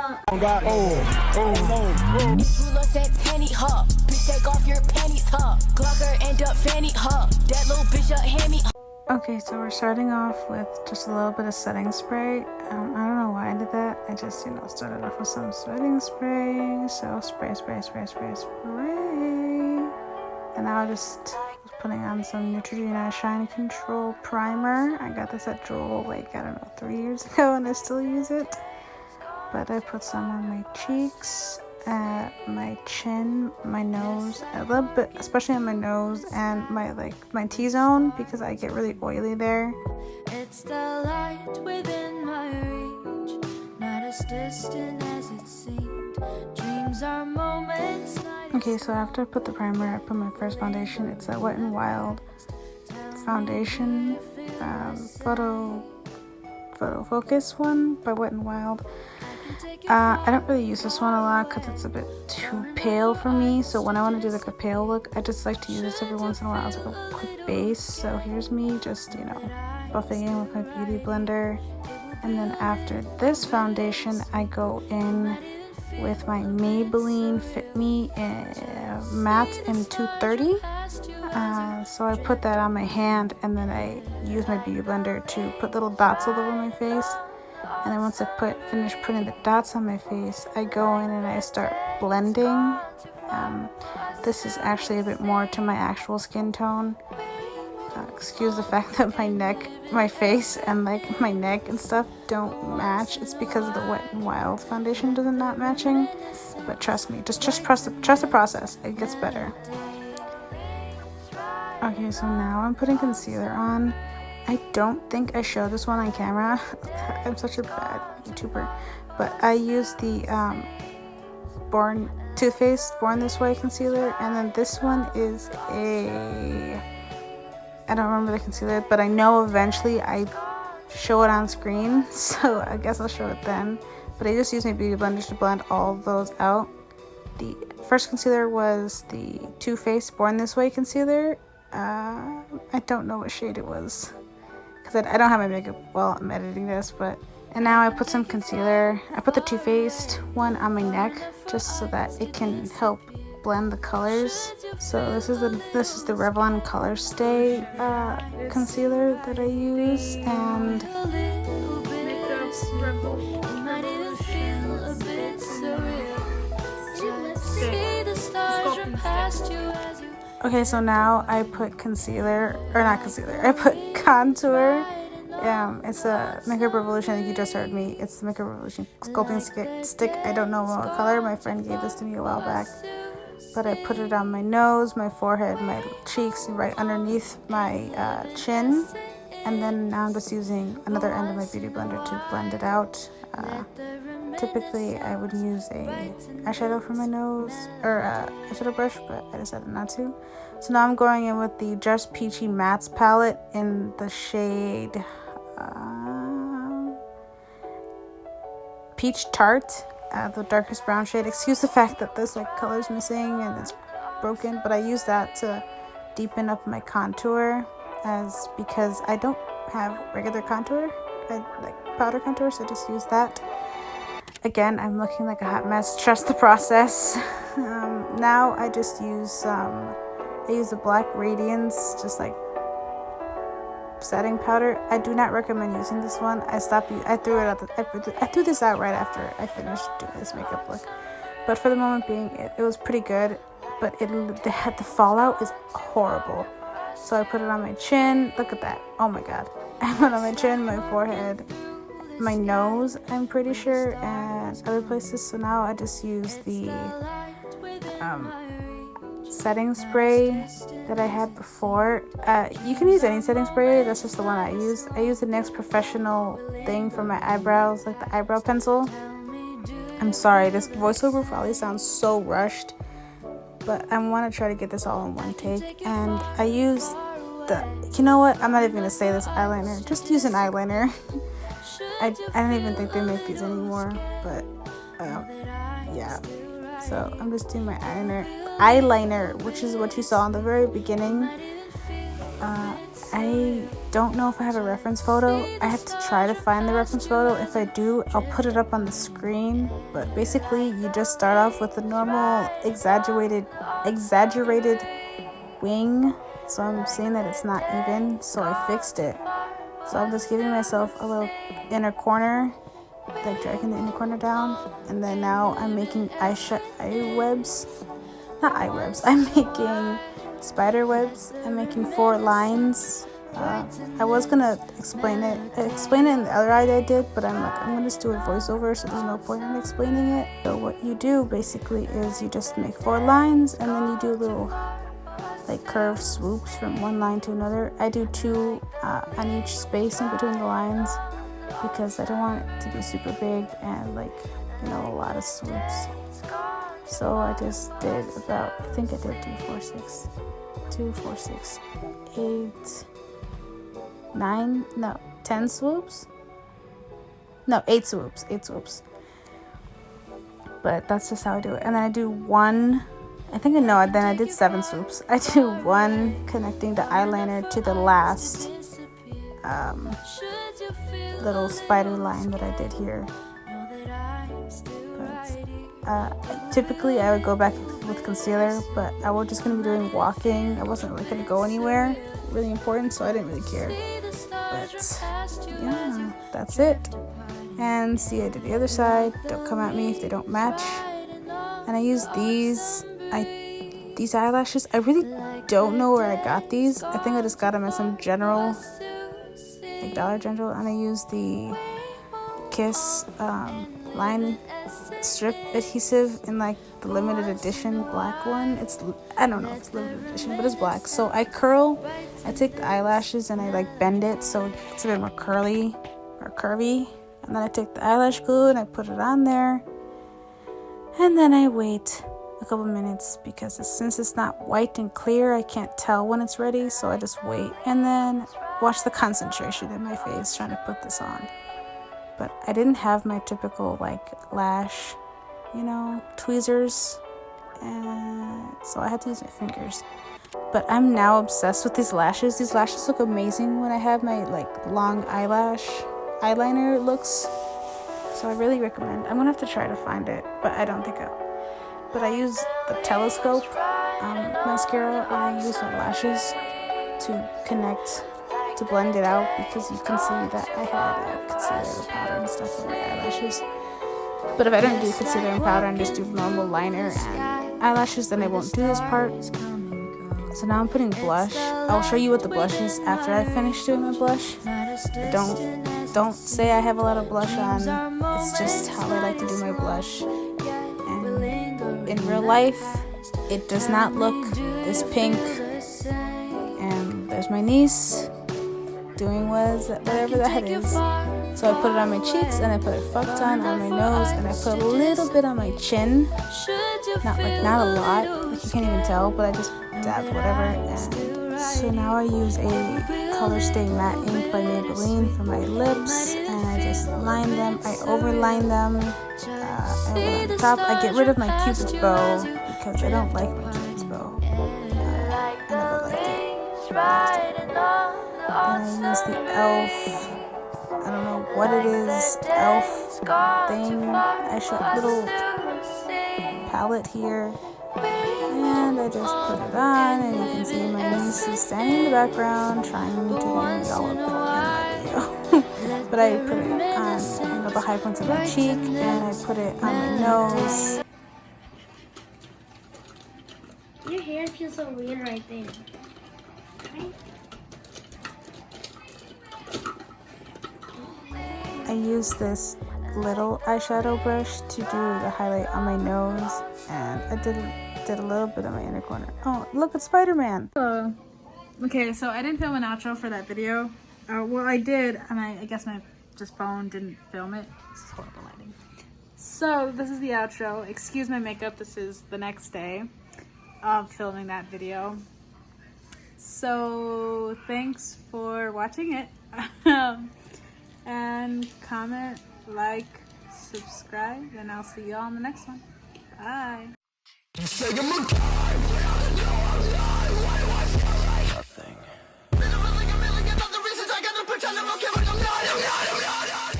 Oh God. Oh. Rula said penny, huh? Bitch, take off your panties, huh? Glocker end up fanny, huh? That little bitch up hammy. Okay, so we're starting off with just a little bit of setting spray. I don't know why I did that. I just, started off with some setting spray. So spray. And now I just was putting on some Neutrogena Shine Control Primer. I got this at Jewel, 3 years ago, and I still use it. But I put some on my cheeks, my chin, my nose, a little bit, especially on my nose and my T-zone, because I get really oily there. It's the light within my reach, not as distant as it seemed. Dreams are moments. Okay, so after I put the primer, I put my first foundation. It's a Wet n Wild foundation, photo focus one by Wet n Wild. I don't really use this one a lot because it's a bit too pale for me. So when I want to do a pale look, I just like to use this every once in a while as a quick base. So here's me just, buffing in with my beauty blender. And then after this foundation, I go in with my Maybelline Fit Me matte in 230. So I put that on my hand, and then I use my beauty blender to put little dots all over my face. And then once I finish putting the dots on my face, I go in and I start blending. This is actually a bit more to my actual skin tone. Excuse the fact that my face and my neck and stuff don't match. It's because of the Wet n Wild foundation doesn't not matching. But trust me, just trust the process. It gets better. Okay, so now I'm putting concealer on. I don't think I showed this one on camera. I'm such a bad YouTuber. But I use the Too Faced Born This Way concealer. And then this one is I don't remember the concealer, but I know eventually I show it on screen. So I guess I'll show it then. But I just use my beauty blenders to blend all of those out. The first concealer was the Too Faced Born This Way concealer. I don't know what shade it was, because I don't have my makeup while I'm editing this, and now I put some concealer. I put the Too Faced one on my neck just so that it can help blend the colors. So this is the Revlon Color Stay concealer that I use, and okay, so now I put I put contour. It's a Makeup Revolution. I think you just heard me. It's the Makeup Revolution sculpting stick. I don't know what color. My friend gave this to me a while back. But I put it on my nose, my forehead, my cheeks, right underneath my chin. And then now I'm just using another end of my beauty blender to blend it out. Typically, I would use a eyeshadow for my nose, or eyeshadow brush, but I decided not to. So now I'm going in with the Just Peachy Mattes palette in the shade Peach Tart, the darkest brown shade. Excuse the fact that this color's missing and it's broken, but I use that to deepen up my contour, because I don't have regular contour. I like powder contour, so I just use that. Again, I'm looking like a hot mess. Trust the process. Now I just use the Black Radiance, just setting powder. I do not recommend using this one. I threw this out right after I finished doing this makeup look. But for the moment being, it was pretty good. But the fallout is horrible. So I put it on my chin. Look at that. Oh my god. I put it on my chin, my forehead, my nose, I'm pretty sure, and other places. So now I just use the setting spray that I had before. You can use any setting spray. That's just the one I use. I use the NYX Professional thing for my eyebrows, like the eyebrow pencil. I'm sorry, this voiceover probably sounds so rushed, but I want to try to get this all in one take. And I use you know what? I'm not even gonna say this eyeliner. Just use an eyeliner. I don't even think they make these anymore, but yeah. So I'm just doing my eyeliner, which is what you saw in the very beginning. I don't know if I have a reference photo. I have to try to find the reference photo. If I do, I'll put it up on the screen. But basically, you just start off with a normal exaggerated wing. So I'm seeing that it's not even, so I fixed it. So I'm just giving myself a little inner corner, like dragging the inner corner down. And then now I'm making eye webs. Not eye webs. I'm making spider webs. I'm making 4 lines. I was gonna explain it in the other eye that I did, but I'm gonna just do a voiceover, so there's no point in explaining it. So what you do basically is you just make 4 lines, and then you do little like curved swoops from one line to another. I do 2 on each space in between the lines because I don't want it to be super big and like, you know, a lot of swoops. So I just did about, I think I did 2, 4, 6, 8, 9, no, 10 swoops? No, 8 swoops, 8 swoops. But that's just how I do it. And then I do 1, then I did 7 swoops. I do 1 connecting the eyeliner to the last little spider line that I did here. Typically I would go back with concealer, but I was just going to be doing walking. I wasn't really going to go anywhere really important, so I didn't really care. But yeah, that's it. And see, I did the other side. Don't come at me if they don't match. And I use these eyelashes. I really don't know where I got these. I think I just got them at some general, like Dollar General. And I use the Kiss line strip adhesive in like the limited edition black one. I don't know if it's limited edition, but it's black. So I take the eyelashes and I like bend it so it's a bit more curly or curvy. And then I take the eyelash glue and I put it on there. And then I wait a couple minutes because since it's not white and clear, I can't tell when it's ready. So I just wait and then watch the concentration in my face trying to put this on. But I didn't have my typical like lash, tweezers, and so I had to use my fingers. But I'm now obsessed with these lashes. These lashes look amazing when I have my like long eyeliner looks. So I really recommend. I'm gonna have to try to find it, but I don't think but I use the telescope mascara when I use my lashes to connect, to blend it out, because you can see that I had concealer powder and stuff on my eyelashes. But if I don't do concealer and powder and just do normal liner and eyelashes, then I won't do this part. So now I'm putting blush. I'll show you what the blush is after I finish doing my blush. Don't say I have a lot of blush on. It's just how I like to do my blush. And in real life, it does not look this pink. And there's my niece doing whatever that is. So I put it on my cheeks and I put it fucked on my nose and I put a little bit on my chin. Not a lot, like you can't even tell, but I just dabbed whatever. And so now I use a Color Stay Matte ink by Maybelline for my lips, and I just line them. I overline them. I put on the top. I get rid of my Cupid's bow because I don't like my Cupid's bow. I never liked it. And I use the e.l.f. I don't know what it is. e.l.f. thing. I shot little palette here. And I just put it on, and you can see my niece is standing in the background trying to be all up in my video. But I put it on the high points of my cheek, and I put it on my nose. Your hair feels so weird right there. Right? I use this little eyeshadow brush to do the highlight on my nose, and I did a little bit on my inner corner. Oh, look, it's Spider-Man. Okay, so I didn't film an outro for that video. Well, I did, and I guess my phone didn't film it. This is horrible lighting. So this is the outro. Excuse my makeup. This is the next day of filming that video. So thanks for watching it. And comment, like, subscribe, and I'll see you all in the next one. Bye. Nothing. 눈빛 찾는 못 해버려.